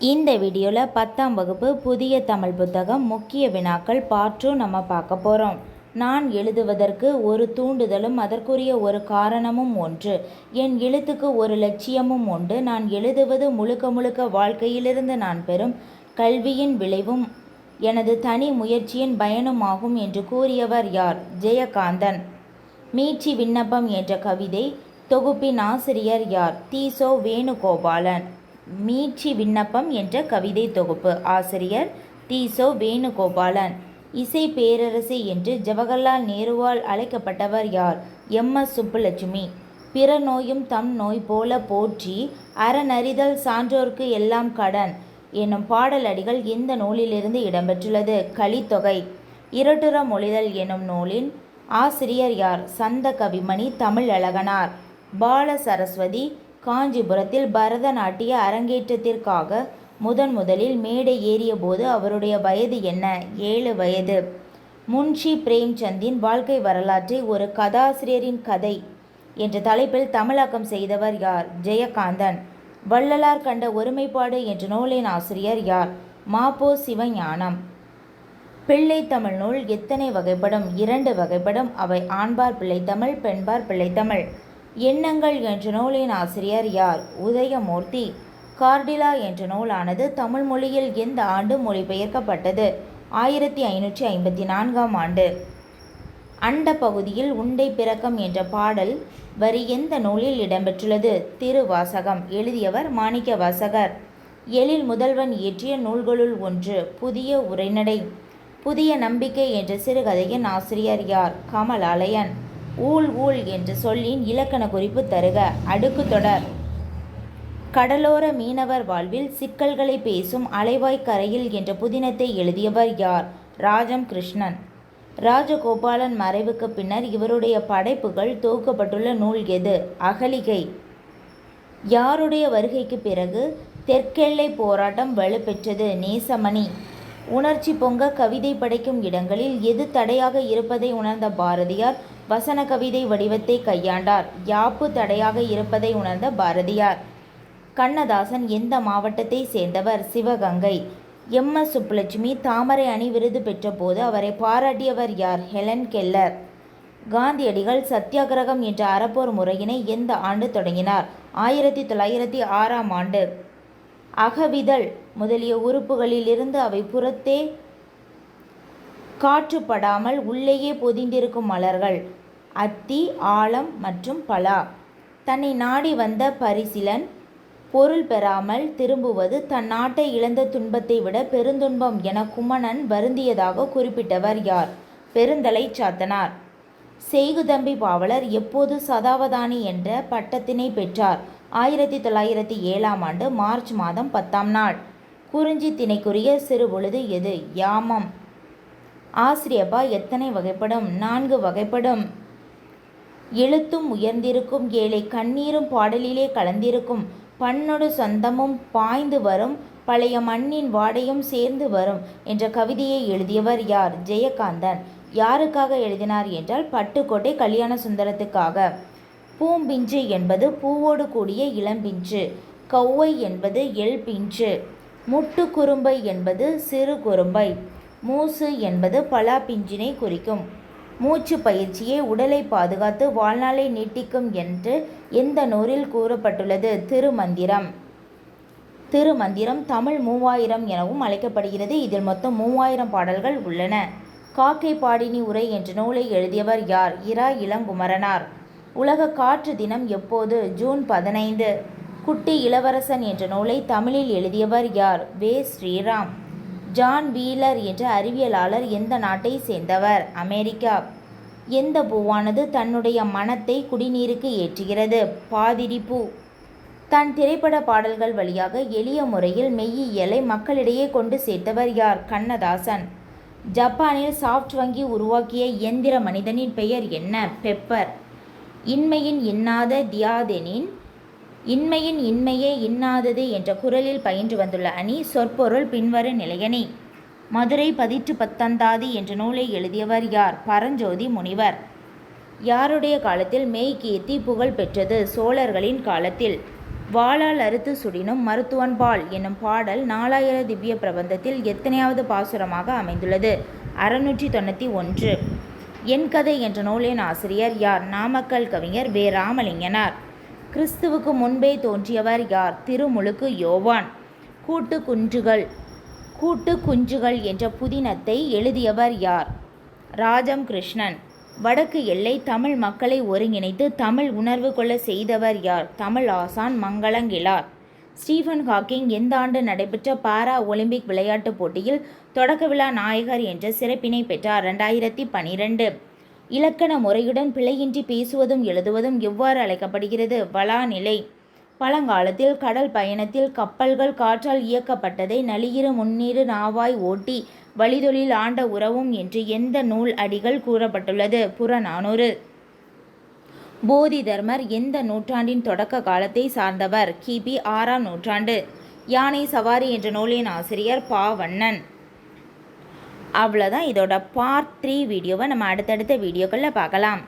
இந்த வீடியோவில் 10ஆம் வகுப்பு புதிய தமிழ் புத்தகம் முக்கிய வினாக்கள் பார்ட் 2 நம்ம பார்க்க போகிறோம். நான் எழுதுவதற்கு ஒரு தூண்டுதலும் அதற்குரிய ஒரு காரணமும் ஒன்று. என் எழுத்துக்கு ஒரு லட்சியமும் உண்டு. நான் எழுதுவது முழுக்க முழுக்க வாழ்க்கையிலிருந்து நான் பெறும் கல்வியின் விளைவும் எனது தனி முயற்சியின் பயனுமாகும் என்று கூறியவர் யார்? ஜெயகாந்தன். மீட்சி விண்ணப்பம் என்ற கவிதை தொகுப்பின் ஆசிரியர் யார்? தீசோ வேணுகோபாலன். மீட்சி விண்ணப்பம் என்ற கவிதை தொகுப்பு ஆசிரியர் தீசோ வேணுகோபாலன். இசை பேரரசி என்று ஜவஹர்லால் நேருவால் அழைக்கப்பட்டவர் யார்? எம்.எஸ். சுப்புலட்சுமி. பிற நோயும் தம் நோய் போல போற்றி அறனறிதல் சான்றோர்க்கு எல்லாம் கடன் என்னும் பாடலடிகள் எந்த நூலிலிருந்து இடம்பெற்றுள்ளது? கலித்தொகை. இரட்டுற மொழிதல் எனும் நூலின் ஆசிரியர் யார்? சந்த கவிமணி தமிழழகனார். பால சரஸ்வதி காஞ்சிபுரத்தில் பரதநாட்டிய அரங்கேற்றத்திற்காக முதலில் மேடை ஏறிய போது அவருடைய வயது என்ன? 7 வயது. முன்ஷி பிரேம்சந்தின் வாழ்க்கை வரலாற்றை ஒரு கதாசிரியரின் கதை என்ற தலைப்பில் தமிழாக்கம் செய்தவர் யார்? ஜெயகாந்தன். வள்ளலார் கண்ட ஒருமைப்பாடு என்ற நூலின் ஆசிரியர் யார்? மா.பொ. சிவஞானம். பிள்ளைத்தமிழ் நூல் எத்தனை வகைப்படும்? 2 வகைப்படும். அவை ஆண்பார் பிள்ளைத்தமிழ், பெண்பார் பிள்ளைத்தமிழ். எண்ணங்கள் என்ற நூலின் ஆசிரியர் யார்? உதயமூர்த்தி. கார்டிலா என்ற நூலானது தமிழ் மொழியில் எந்த ஆண்டு மொழிபெயர்க்கப்பட்டது? 1554ஆம் ஆண்டு. அண்ட பகுதியில் உண்டை பிறக்கம் என்ற பாடல் வரி எந்த நூலில் இடம்பெற்றுள்ளது? திருவாசகம். எழுதியவர் மாணிக்கவாசகர். எழில் முதல்வன் இயற்றிய நூல்களுள் ஒன்று. புதிய உரைநடை. புதிய நம்பிக்கை என்ற சிறுகதையின் ஆசிரியர் யார்? கமலாலயன். ஊழ் ஊழ் என்ற சொல்லின் இலக்கண குறிப்பு தருக. அடுக்கு தொடர். கடலோர மீனவர் வாழ்வில் சிக்கல்களை பேசும் அலைவாய் கரையில் என்ற புதினத்தை எழுதியவர் யார்? ராஜம் கிருஷ்ணன். ராஜகோபாலன் மறைவுக்கு பின்னர் இவருடைய படைப்புகள் தொகுக்கப்பட்டுள்ள நூல் எது? அகலிகை. யாருடைய வருகைக்கு பிறகு தெற்கெல்லை போராட்டம் வலுப்பெற்றது? நேசமணி. உணர்ச்சி பொங்க கவிதை படைக்கும் இடங்களில் எது தடையாக இருப்பதை உணர்ந்த பாரதியார் வசன கவிதை வடிவத்தை கையாண்டார்? யாப்பு தடையாக இருப்பதை உணர்ந்த பாரதியார். கண்ணதாசன் எந்த மாவட்டத்தை சேர்ந்தவர்? சிவகங்கை. எம்.எஸ். சுப்புலட்சுமி தாமரை அணி விருது பெற்றபோது அவரை பாராட்டியவர் யார்? Helen Keller. காந்தியடிகள் சத்தியாகிரகம் என்ற அறப்போர் முறையினை எந்த ஆண்டு தொடங்கினார்? 1906ஆம் ஆண்டு. அகவிதழ் முதலிய உறுப்புகளிலிருந்து அவை புறத்தே காற்றுப்படாமல் உள்ளேயே பொதிந்திருக்கும் மலர்கள். அத்தி, ஆலம் மற்றும் பலா. தன்னை நாடி வந்த பரிசிலன் பொருள் பெறாமல் திரும்புவது தன் நாட்டை இழந்த துன்பத்தை விட பெருந்துன்பம் என குமணன் வருந்தியதாக குறிப்பிட்டவர் யார்? பெருந்தலை சாத்தனார். செய்குதம்பி பாவலர் எப்போது சதாவதானி என்ற பட்டத்தினை பெற்றார்? 1907ஆம் ஆண்டு மார்ச் மாதம் 10ஆம் நாள். குறிஞ்சி திணைக்குரிய சிறுபொழுது எது? யாமம். ஆசிரியப்பா எத்தனை வகைப்படும்? 4 வகைப்படும். எழுத்தும் உயர்ந்திருக்கும் ஏழை கண்ணீரும் பாடலிலே கலந்திருக்கும் பண்ணொடு சொந்தமும் பாய்ந்து வரும் பழைய மண்ணின் வாடையும் சேர்ந்து வரும் என்ற கவிதையை எழுதியவர் யார்? ஜெயகாந்தன். யாருக்காக எழுதினார் என்றால் பட்டுக்கோட்டை கல்யாண சுந்தரத்துக்காக. பூம்பிஞ்சு என்பது பூவோடு கூடிய இளம்பிஞ்சு. கௌவை என்பது எள் பிஞ்சு. முட்டு குறும்பை என்பது சிறு குறும்பை. மூசு என்பது பலா பிஞ்சினை குறிக்கும். மூச்சு பயிற்சியே உடலை பாதுகாத்து வாழ்நாளை நீட்டிக்கும் என்று எந்த நூலில் கூறப்பட்டுள்ளது? திருமந்திரம். திருமந்திரம் தமிழ் 3000 எனவும் அழைக்கப்படுகிறது. இதில் மொத்தம் 3000 பாடல்கள் உள்ளன. காக்கை பாடினி உரை என்ற நூலை எழுதியவர் யார்? இரா இளங்குமரனார். உலக காற்று தினம் எப்போது? ஜூன் 15. குட்டி இளவரசன் என்ற நூலை தமிழில் எழுதியவர் யார்? வே. ஸ்ரீராம். ஜான் வீலர் என்ற அறிவியலாளர் எந்த நாட்டை சேர்ந்தவர்? அமெரிக்கா. எந்த பூவானது தன்னுடைய மணத்தை குடிநீருக்கு ஏற்றுகிறது? பாதிரி பூ. தன் திரைப்பட பாடல்கள் வழியாக எளிய முறையில் மெய்யியலை மக்களிடையே கொண்டு சேர்த்தவர் யார்? கண்ணதாசன். ஜப்பானில் சாஃப்ட் வங்கி உருவாக்கிய இயந்திர மனிதனின் பெயர் என்ன? பெப்பர். இன்மையின் இன்னாத தியாதெனின் இன்மையின் இன்மையே இன்னாதது என்ற குரலில் பயின்று வந்துள்ள அணி சொற்பொருள் பின்வரும் நிலையணி. மதுரை பதிற்று பத்தந்தாதி என்ற நூலை எழுதியவர் யார்? பரஞ்சோதி முனிவர். யாருடைய காலத்தில் மெய்கீர்த்தி புகழ் பெற்றது? சோழர்களின் காலத்தில். வாளால் அறுத்து சுடினும் மருத்துவன்பால் என்னும் பாடல் 4000 திவ்ய பிரபந்தத்தில் எத்தனையாவது பாசுரமாக அமைந்துள்ளது? 691. என் கதை என்ற நூலின் ஆசிரியர் யார்? நாமக்கல் கவிஞர் வே. ராமலிங்கனார். கிறிஸ்துவுக்கு முன்பே தோன்றியவர் யார்? திருமுழுக்கு யோவான். கூட்டு குஞ்சுகள் என்ற புதினத்தை எழுதியவர் யார்? ராஜம் கிருஷ்ணன். வடக்கு எல்லை தமிழ் மக்களை ஒருங்கிணைத்து தமிழ் உணர்வு கொள்ள செய்தவர் யார்? தமிழ் ஆசான் மங்களங்கிழார். ஸ்டீஃபன் ஹாக்கிங் எந்த ஆண்டு நடைபெற்ற பாரா ஒலிம்பிக் விளையாட்டுப் போட்டியில் தொடக்க விழா நாயகர் என்ற சிறப்பினை பெற்றார்? 2012. இலக்கண முறையுடன் பிழையின்றி பேசுவதும் எழுதுவதும் எவ்வாறு அழைக்கப்படுகிறது? வளாநிலை. பழங்காலத்தில் கடல் பயணத்தில் கப்பல்கள் காற்றால் இயக்கப்பட்டதை நளியிரு முன்னீரு நாவாய் ஓட்டி வழிதொழில் ஆண்ட உறவும் என்று எந்த நூல் அடிகள் கூறப்பட்டுள்ளது? புறநானூறு. போதி தர்மர் எந்த நூற்றாண்டின் தொடக்க காலத்தை சார்ந்தவர்? கிபி 6ஆம் நூற்றாண்டு. யானை சவாரி என்ற நூலின் ஆசிரியர் பாவண்ணன். அவ்வளோதான். இதோட பார்ட் 3 வீடியோவை நம்ம அடுத்தடுத்த வீடியோக்களில் பார்க்கலாம்.